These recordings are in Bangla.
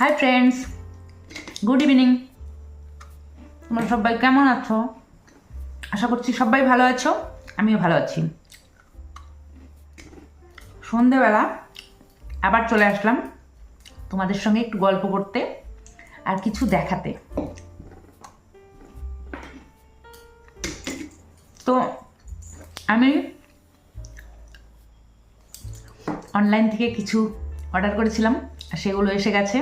Hi friends, good evening. তোমরা সবাই কেমন আছো? আশা করছি সবাই ভালো আছো, আমিও ভালো আছি। সন্ধেবেলা আবার চলে আসলাম তোমাদের সঙ্গে একটু গল্প করতে আর কিছু দেখাতে। তো আমি অনলাইন থেকে কিছু অর্ডার করেছিলাম আর সেগুলো এসে গেছে।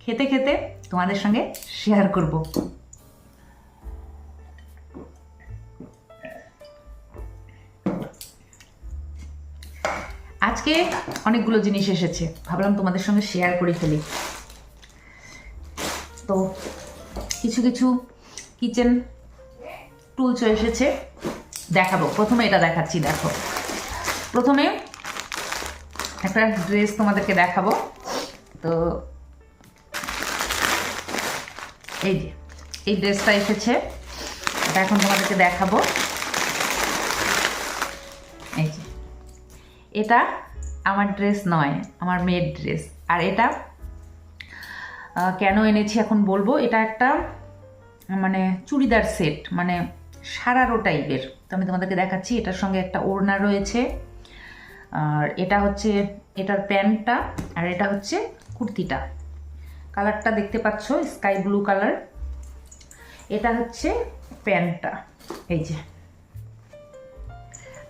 খেতে খেতে তোমাদের সঙ্গে শেয়ার করব। আজকে অনেকগুলো জিনিস এসেছে, ভাবলাম তোমাদের সঙ্গে শেয়ার করে ফেলি। তো কিছু কিছু কিচেন টুলসও এসেছে, দেখাবো। প্রথমে এটা দেখাচ্ছি, দেখো। প্রথমে একটা ড্রেস তোমাদেরকে দেখাবো। তো এই যে এই ড্রেসটা এসেছে, এটা এখন তোমাদেরকে দেখাবো। এই যে এটা আমার ড্রেস নয়, আমার মেয়ের ড্রেস। আর এটা কেন এনেছি এখন বলবো। এটা একটা মানে চুড়িদার সেট, মানে সারারো টাইপের। তো আমি তোমাদেরকে দেখাচ্ছি। এটার সঙ্গে একটা ওড়না রয়েছে, আর এটা হচ্ছে এটার প্যান্টটা, আর এটা হচ্ছে কুর্তিটা। কালারটা দেখতে পাচ্ছ, স্কাই ব্লু কালার। এটা হচ্ছে প্যান্টটা, এই যে।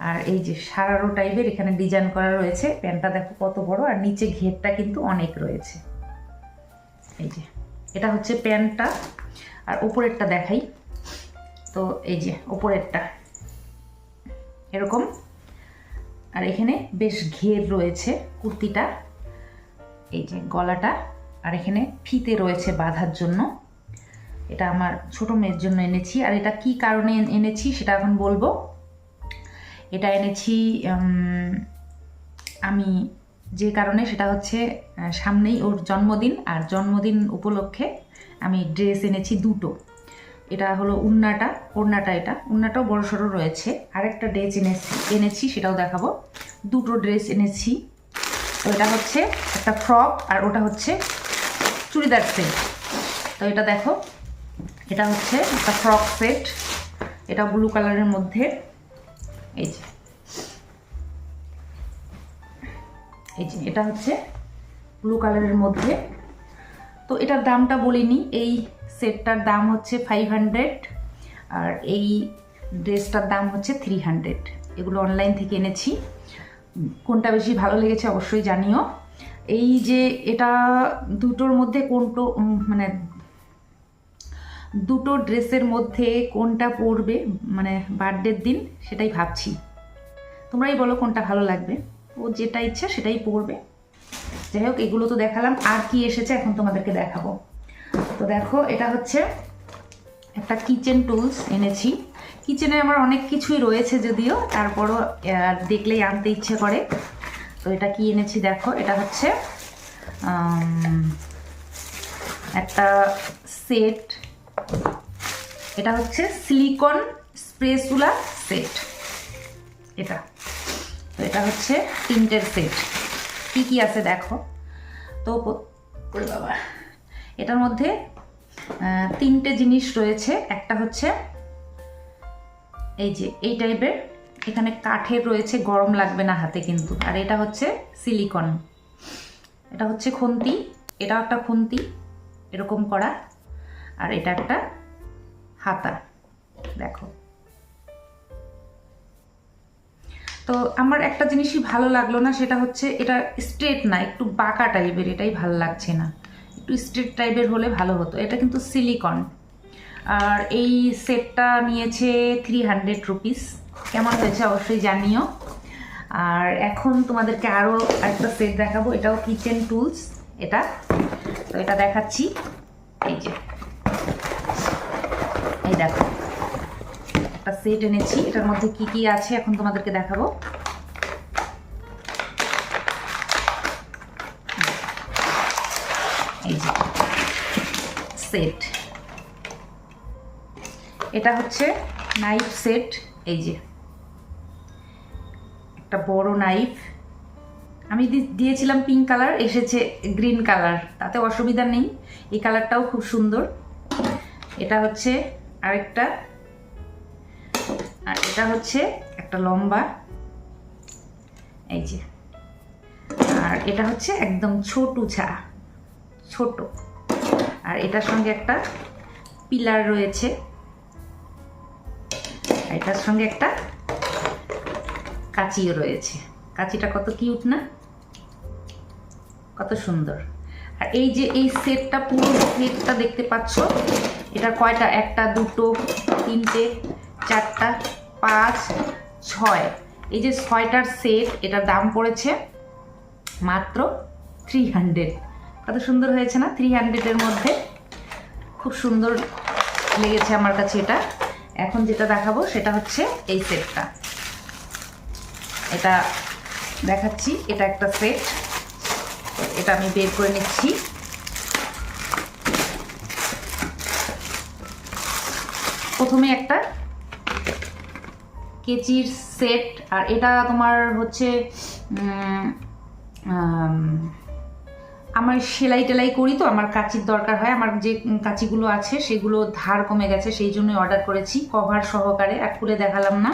আর এই যে সারারো টাইপের এখানে ডিজাইন করা রয়েছে। প্যান্টটা দেখো কত বড়, আর নিচে ঘেরটা কিন্তু অনেক রয়েছে। এই যে এটা হচ্ছে প্যান্টটা। আর ওপরেরটা দেখাই। তো এই যে ওপরেরটা এরকম, আর এখানে বেশ ঘের রয়েছে কুর্তিটা। এই যে গলাটা, আর এখানে ফিতে রয়েছে বাঁধার জন্য। এটা আমার ছোট মেয়ের জন্য এনেছি। আর এটা কি কারণে এনেছি সেটা এখন বলবো। এটা এনেছি আমি যে কারণে, সেটা হচ্ছে সামনেই ওর জন্মদিন, আর জন্মদিন উপলক্ষে আমি ড্রেস এনেছি দুটো। এটা হলো ওড়নাটা, এটা ওড়নাটাও বড় সড়ো রয়েছে। আরেকটা ড্রেস এনেছি, সেটাও দেখাবো। দুটো ড্রেস এনেছি। তো এটা হচ্ছে একটা ফ্রক, আর ওটা হচ্ছে চুড়িদার সেট। তো এটা দেখো, এটা হচ্ছে একটা ফ্রক সেট, এটা ব্লু কালারের মধ্যে। এই যে এটা হচ্ছে ব্লু কালারের মধ্যে। তো এটার দামটা বলিনি। এই সেটটার দাম হচ্ছে 500, আর এই ড্রেসটার দাম হচ্ছে 300। এগুলো অনলাইন থেকে এনেছি। কোনটা বেশি ভালো লেগেছে অবশ্যই জানিও। এই যে এটা দুটোর মধ্যে কোনটো মানে দুটো ড্রেসের মধ্যে কোনটা পরবে মানে বার্থডের দিন, সেটাই ভাবছি। তোমরাই বলো কোনটা ভালো লাগবে। ও যেটা ইচ্ছা সেটাই পরবে। যাই হোক, এগুলো তো দেখালাম। আর কি এসেছে এখন তোমাদেরকে দেখাবো। তো দেখো, এটা হচ্ছে একটা কিচেন টুলস এনেছি। কিচেনে আমার অনেক কিছুই রয়েছে যদিও, তারপরও দেখলেই আনতে ইচ্ছে করে। তো এটা কি এনেছি দেখো। এটা হচ্ছে একটা সেট। এটা হচ্ছে সিলিকন স্প্রেসুলা সেট। এটা তো এটা হচ্ছে তিনটের সেট। কি কি আছে দেখো তো। করে বাবা, এটার মধ্যে তিনটে জিনিস রয়েছে। একটা হচ্ছে এই যে এই টাইপের, এখানে কাঠের রয়েছে, গরম লাগবে না হাতে কিন্তু। আর এটা হচ্ছে সিলিকন। এটা হচ্ছে খুন্তি, এটাও একটা খুন্তি এরকম করা। আর এটা একটা হাতা, দেখো। তো আমার একটা জিনিসই ভালো লাগলো না, সেটা হচ্ছে এটা স্ট্রেট না, একটু বাঁকা টাইপের। এটাই ভালো লাগছে না, একটু স্ট্রেট টাইপের হলে ভালো হতো। এটা কিন্তু সিলিকন। আর এই সেটটা নিয়েছে 300 রুপিস। কেমন হয়েছে অবশ্যই জানিও। আর এখন তোমাদেরকে আরও একটা সেট দেখাবো। এটাও কিচেন টুলস এটা। তো এটা দেখাচ্ছি। এই যে এই দেখো, একটা সেট এনেছি। এটার মধ্যে কি কি আছে এখন তোমাদেরকে দেখাবো। এই যে সেট, এটা হচ্ছে নাইফ সেট। এই যে একটা বড় নাইফ, আমি দিয়েছিলাম পিঙ্ক কালার, এসেছে গ্রিন কালার, তাতে অসুবিধা নেই। এই কালারটাও খুব সুন্দর। এটা হচ্ছে আরেকটা, আর এটা হচ্ছে একটা লম্বা, এই যে। আর এটা হচ্ছে একদম ছোট। আর এটার সঙ্গে একটা পিলার রয়েছে, এটার সঙ্গে একটা কাঁচিও রয়েছে। কাঁচিটা কত কিউট না, কত সুন্দর। আর এই যে এই সেটটা, পুরো সেটটা দেখতে পাচ্ছ, এটা কয়টা, 1 2 3 4 5 6, এই যে 6টার সেট, এটার দাম পড়েছে মাত্র 300। কত সুন্দর হয়েছে না, 300-এর মধ্যে। খুব সুন্দর লেগেছে আমার কাছে এটা। এখন যেটা দেখাবো সেটা হচ্ছে এই সেটটা, এটা দেখাচ্ছি। এটা একটা সেট, এটা আমি বের করে নিচ্ছি। প্রথমে একটা কেচির সেট, আর এটা তোমার হচ্ছে আমার সেলাই টেলাই করি তো, আমার কাঁচির দরকার হয়। আমার যে কাঁচিগুলো আছে সেগুলো ধার কমে গেছে, সেই জন্যই অর্ডার করেছি কভার সহকারে। আর খুলে দেখালাম না।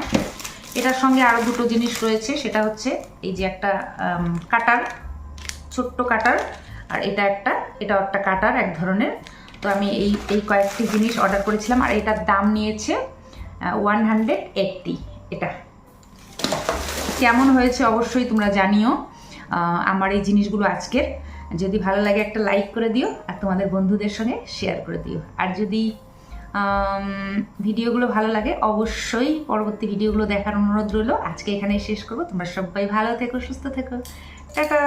এটার সঙ্গে আরও 2টো জিনিস রয়েছে, সেটা হচ্ছে এই যে একটা কাটার, ছোট্ট কাটার, আর এটাও একটা কাটার এক ধরনের। তো আমি এই কয়েকটি জিনিস অর্ডার করেছিলাম, আর এটার দাম নিয়েছে 180। এটা কেমন হয়েছে অবশ্যই তোমরা জানিও। আমার এই জিনিসগুলো আজকের, যদি ভালো লাগে একটা লাইক করে দিও, আর তোমাদের বন্ধুদের সঙ্গে শেয়ার করে দিও। আর যদি ভিডিওগুলো ভালো লাগে অবশ্যই পরবর্তী ভিডিওগুলো দেখার অনুরোধ রইল। আজকে এখানেই শেষ করবো। তোমরা সবাই ভালো থেকো, সুস্থ থেকো, টাটা।